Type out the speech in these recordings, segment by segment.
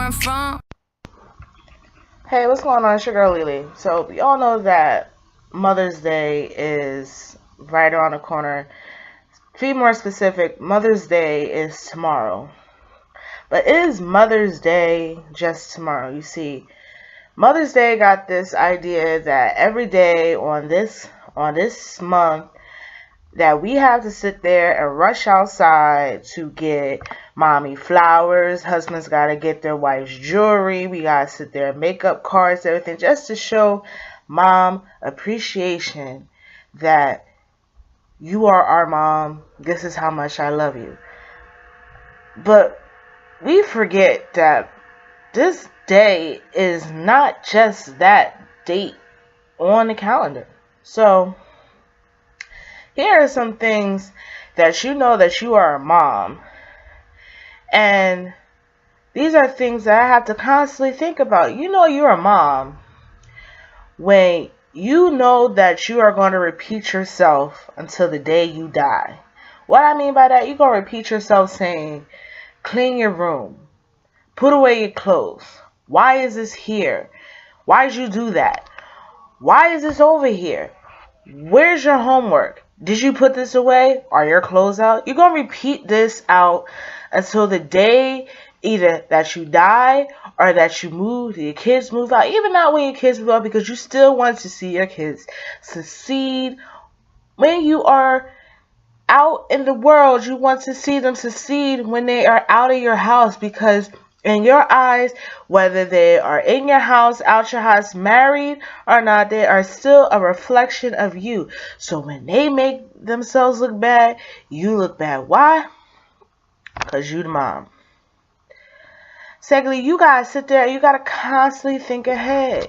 I'm from. Hey, what's going on? It's your girl Lily. So, we all know that Mother's Day is right around the corner. To be more specific, Mother's Day is tomorrow. But is Mother's Day just tomorrow? You see, Mother's Day got this idea that every day on this month that we have to sit there and rush outside to get mommy flowers. Husbands got to get their wife's jewelry. We got to sit there and make up cards, everything, just to show mom appreciation that you are our mom. This is how much I love you. But we forget that this day is not just that date on the calendar. So here are some things that you know that you are a mom. And these are things that I have to constantly think about. You know you're a mom when you know that you are going to repeat yourself until the day you die. What I mean by that, you're going to repeat yourself saying, clean your room, put away your clothes. Why is this here? Why did you do that? Why is this over here? Where's your homework? Did you put this away? Are your clothes out? You're going to repeat this out until the day either that you die or that you move, your kids move out. Even not when your kids move out, because you still want to see your kids succeed. When you are out in the world, you want to see them succeed when they are out of your house, because in your eyes, whether they are in your house, out your house, married or not, they are still a reflection of you. So when they make themselves look bad, you look bad. Why? Because you the mom. Secondly, you gotta sit there and you gotta constantly think ahead.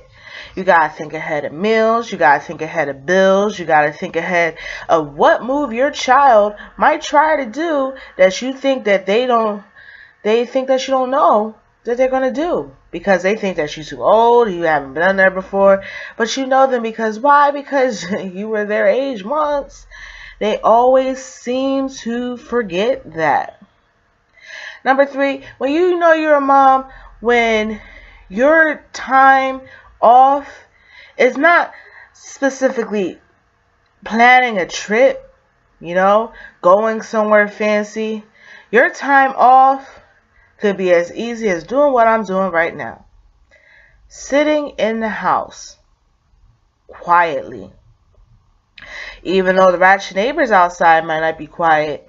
You gotta think ahead of meals. You gotta think ahead of bills. You gotta think ahead of what move your child might try to do that you think that they think that you don't know that they're going to do, because they think that you're too old, you haven't been there before, but you know them. Because why? Because you were their age once. They always seem to forget that. Number 3, when you know you're a mom, when your time off is not specifically planning a trip, going somewhere fancy. Your time off could be as easy as doing what I'm doing right now. Sitting in the house quietly. Even though the ratchet neighbors outside might not be quiet,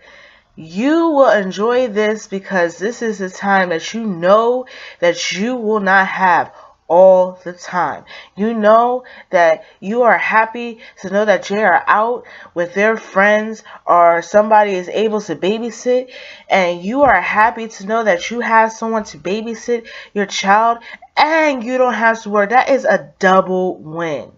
you will enjoy this because this is the time that you know that you will not have all the time. You know that you are happy to know that they are out with their friends or somebody is able to babysit, and you are happy to know that you have someone to babysit your child and you don't have to work. That is a double win.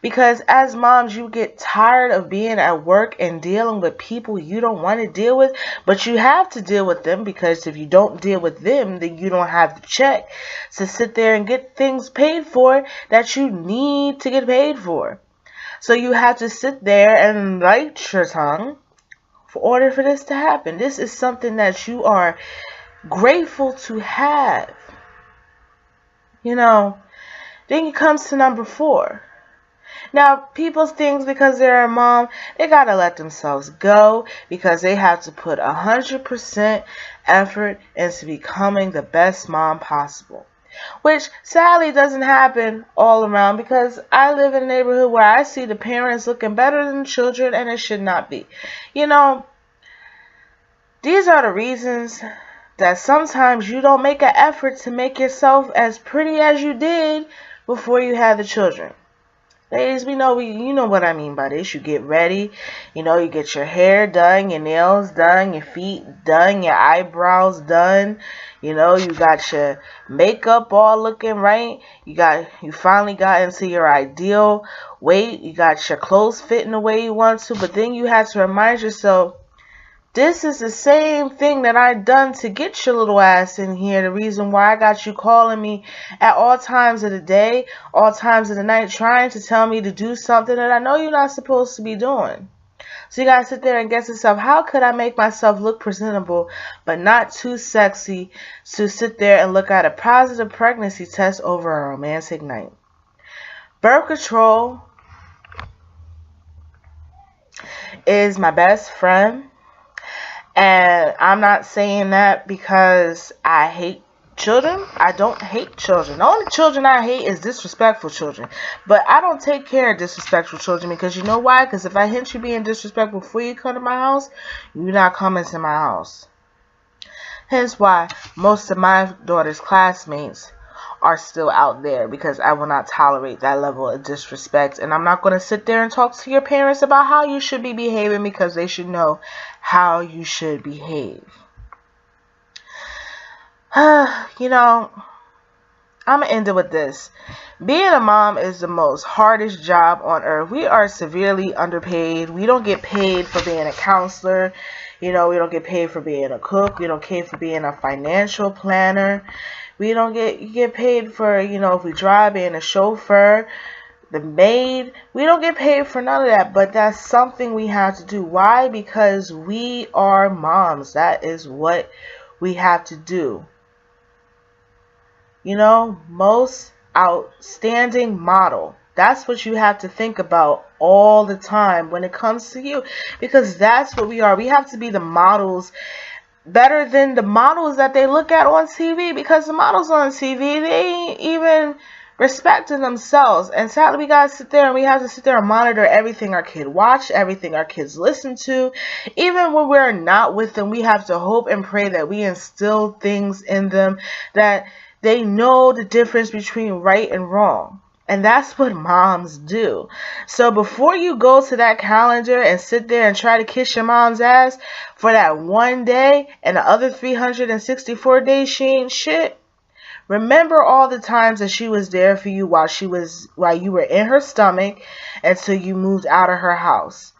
Because as moms, you get tired of being at work and dealing with people you don't want to deal with, but you have to deal with them, because if you don't deal with them, then you don't have the check to sit there and get things paid for that you need to get paid for. So you have to sit there and bite your tongue for order for this to happen. This is something that you are grateful to have. Then it comes to number 4. Now, people think because they're a mom, they gotta let themselves go because they have to put 100% effort into becoming the best mom possible. Which sadly doesn't happen all around, because I live in a neighborhood where I see the parents looking better than the children, and it should not be. These are the reasons that sometimes you don't make an effort to make yourself as pretty as you did before you had the children. Ladies, you know what I mean by this. You get ready, you get your hair done, your nails done, your feet done, your eyebrows done, you got your makeup all looking right, you finally got into your ideal weight, you got your clothes fitting the way you want to, but then you have to remind yourself, this is the same thing that I done to get your little ass in here. The reason why I got you calling me at all times of the day, all times of the night, trying to tell me to do something that I know you're not supposed to be doing. So you gotta sit there and guess yourself, how could I make myself look presentable but not too sexy to sit there and look at a positive pregnancy test over a romantic night? Birth control is my best friend. And I'm not saying that because I hate children. I don't hate children. The only children I hate is disrespectful children. But I don't take care of disrespectful children because you know why? Because if I hint you being disrespectful before you come to my house, you're not coming to my house. Hence why most of my daughter's classmates are still out there, because I will not tolerate that level of disrespect. And I'm not going to sit there and talk to your parents about how you should be behaving, because they should know how you should behave. You know, I'm going to end it with this. Being a mom is the most hardest job on earth. We are severely underpaid. We don't get paid for being a counselor. You know, we don't get paid for being a cook. We don't get paid for being a financial planner. We don't get paid for, you know, if we drive, being a chauffeur, the maid. We don't get paid for none of that, but that's something we have to do. Why? Because we are moms. That is what we have to do. You know, most outstanding model. That's what you have to think about all the time when it comes to you, because that's what we are. We have to be the models, better than the models that they look at on TV, because the models on TV, they ain't even respecting themselves. And sadly, we gotta sit there and we have to sit there and monitor everything our kid watch, everything our kids listen to. Even when we're not with them, we have to hope and pray that we instill things in them that they know the difference between right and wrong. And that's what moms do. So before you go to that calendar and sit there and try to kiss your mom's ass for that one day and the other 364 days she ain't shit, remember all the times that she was there for you while you were in her stomach until you moved out of her house.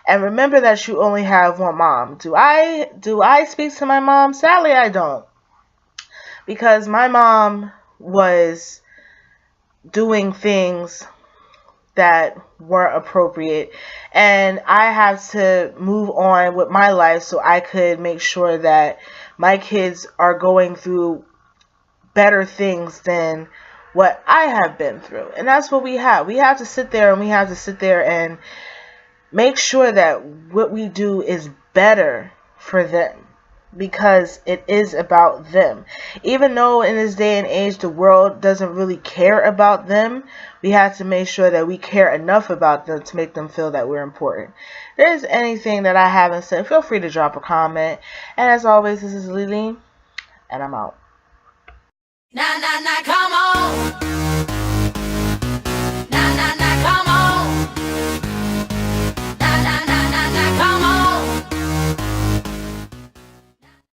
And remember that you only have one mom. Do I speak to my mom? Sadly, I don't. Because my mom was doing things that weren't appropriate, and I have to move on with my life so I could make sure that my kids are going through better things than what I have been through. And that's what we have. We have to sit there and make sure that what we do is better for them, because it is about them. Even though in this day and age the world doesn't really care about them, we have to make sure that we care enough about them to make them feel that we're important. If there's anything that I haven't said, feel free to drop a comment. And as always, this is Lily, and I'm out. Nah, nah, nah, come